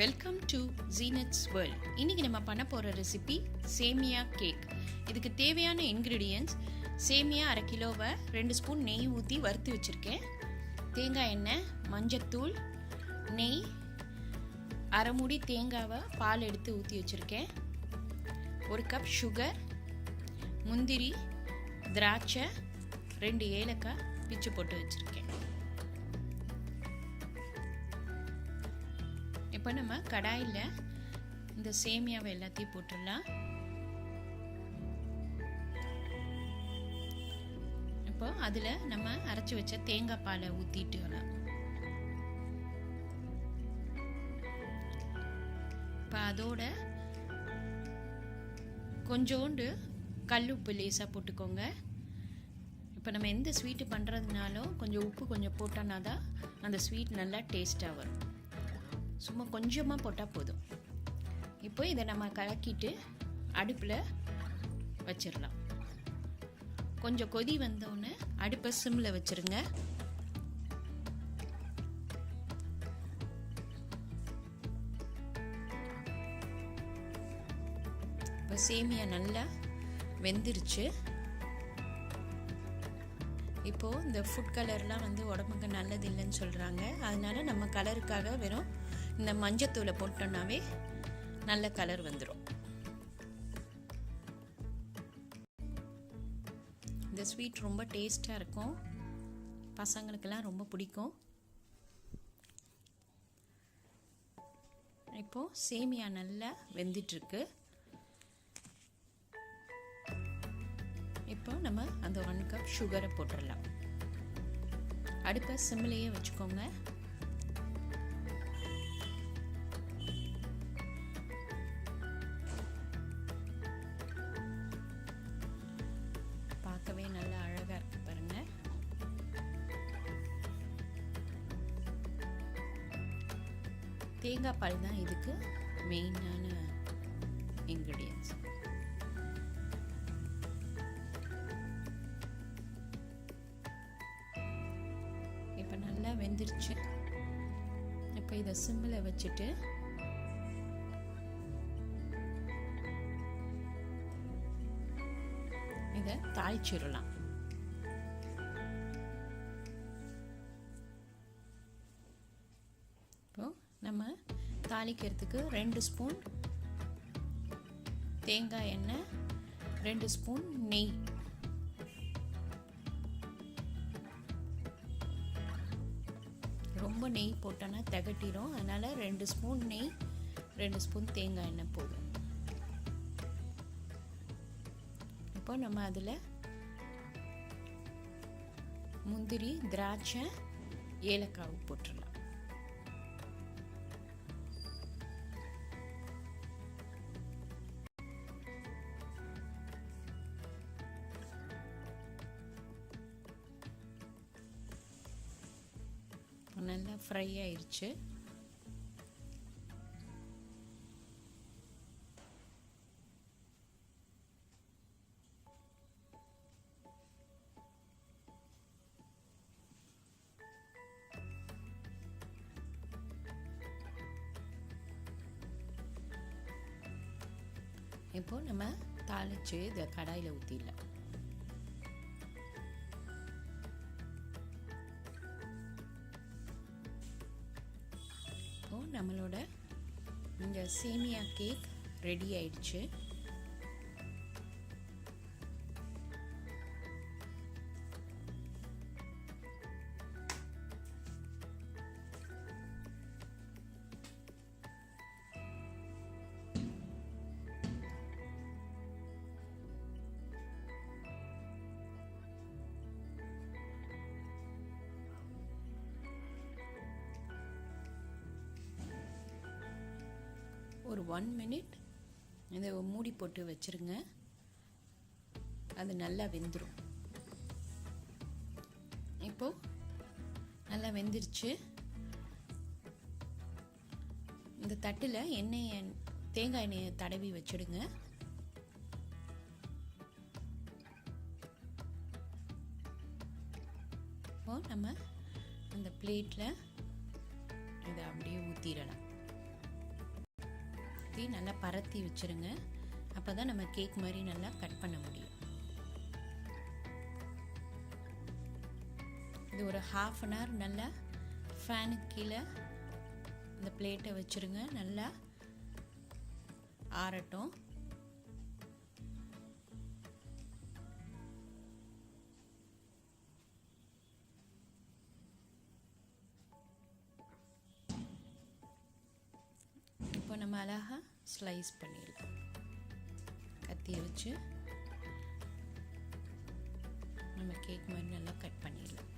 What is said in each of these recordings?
Welcome to Zeenath's world. இன்னைக்கு நம்ம பண்ண போகிற ரெசிபி சேமியா கேக். இதுக்கு தேவையான இன்க்ரீடியன்ட்ஸ்: சேமியா 1/2 கிலோவை 2 ஸ்பூன் நெய் ஊற்றி வறுத்து வச்சுருக்கேன், தேங்காய் எண்ணெய், மஞ்சத்தூள், நெய், 1/2 மூடி தேங்காவை பால் எடுத்து ஊற்றி வச்சுருக்கேன், 1 கப் சுகர், முந்திரி, திராட்சை, 2 ஏலக்காய் பிச்சு போட்டு வச்சுருக்கேன். இப்போ நம்ம கடாயில் இந்த சேமியாவை எல்லாத்தையும் போட்டுடலாம். இப்போ அதில் நம்ம அரைச்சி வச்ச தேங்காய் பாலை ஊற்றிட்டு வரலாம். இப்போ அதோட கொஞ்சோண்டு கல் உப்பு லேசாக போட்டுக்கோங்க. இப்போ நம்ம எந்த ஸ்வீட்டு பண்ணுறதுனாலும் கொஞ்சம் உப்பு கொஞ்சம் போட்டோன்னா தான் அந்த ஸ்வீட் நல்லா டேஸ்ட்டாக வரும். சும்மா கொஞ்சமாக போட்டால் போதும். இப்போ இதை நம்ம கலக்கிட்டு அடுப்பில் வச்சிடலாம். கொஞ்சம் கொதி வந்தோடனே அடுப்பை சிம்மில் வச்சுருங்க. இப்போ சேமியா நல்லா வெந்துருச்சு. இப்போது இந்த ஃபுட் கலர்லாம் உடம்புக்கு நல்லது இல்லைன்னு சொல்கிறாங்க. அதனால நம்ம கலருக்காக வெறும் இந்த மஞ்சத்தூளை போட்டோன்னாவே நல்ல கலர் வந்துடும். இந்த ஸ்வீட் ரொம்ப டேஸ்டாக இருக்கும், பசங்களுக்கெல்லாம் ரொம்ப பிடிக்கும். இப்போது சேமியா நல்லா வெந்துட்டுருக்கு. இப்போ நம்ம அந்த 1 கப் சுகரை போட்டுடலாம். அடுப்பை சிம்மிலேயே வச்சுக்கோங்க. பார்க்கவே நல்லா அழகாக இருக்கு பாருங்க. தேங்காய் பால் தான் இதுக்கு மெயினான இன்க்ரீடியன்ஸ். இப்போ நல்லா வெந்துருச்சு. இப்போ இதை சிம்மில் வச்சுட்டு இதை தாளிச்சிடலாம். இப்போ நம்ம தாளிக்கிறதுக்கு 2 ஸ்பூன் தேங்காய் எண்ணெய், 2 ஸ்பூன் நெய், ரொம்ப நெய் போட்டோன்னா திகட்டிடும். அதனால் 2 ஸ்பூன் நெய், 2 ஸ்பூன் தேங்காய் எண்ணெய் போதும். இப்போ நம்ம அதில் முந்திரி, திராட்சை, ஏலக்காய் போட்டுடலாம். நல்லா ஃப்ரை ஆயிடுச்சு. இப்போ நம்ம தாளிச்சு இதை கடாயில் ஊற்றிடலாம். நம்மளோட இந்த சேமியா கேக் ரெடி ஆயிடுச்சு. ஒரு 1 மினிட் இதை மூடி போட்டு வச்சுருங்க. அது நல்லா வெந்துடும். இப்போது நல்லா வெந்துருச்சு. இந்த தட்டில் தேங்காய் எண்ணெயை தடவி வச்சுடுங்க. இப்போது நம்ம அந்த பிளேட்டில் இதை அப்படியே ஊற்றிடலாம். ஊற்றி நல்லா பரத்தி வச்சுருங்க. அப்போ தான் நம்ம கேக் மாதிரி நல்லா கட் பண்ண முடியும். இது ஒரு 1/2 அன் ஹவர் நல்லா ஃபேனுக்கு கீழே இந்த பிளேட்டை வச்சுருங்க. நல்லா ஆறட்டும். இப்போ நம்ம அழகாக ஸ்லைஸ் பண்ணிடலாம். கத்தியை வச்சு நம்ம கேக் மாதிரி நல்லா கட் பண்ணிடலாம்.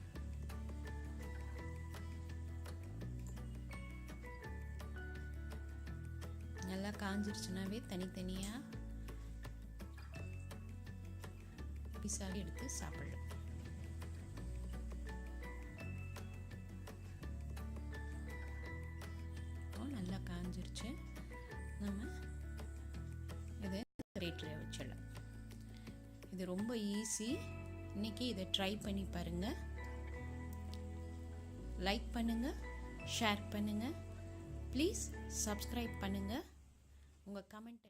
நல்லா காஞ்சிருச்சுனாவே தனித்தனியாக பீஸாக எடுத்து சாப்பிடலாம். நல்லா காஞ்சிருச்சு. நம்ம இதை ரேட்டில் வச்சிடலாம். இது ரொம்ப ஈஸி. இன்னைக்கு இதை ட்ரை பண்ணி பாருங்கள். லைக் பண்ணுங்கள், ஷேர் பண்ணுங்கள், ப்ளீஸ் சப்ஸ்கிரைப் பண்ணுங்கள். உங்கள் கமெண்ட்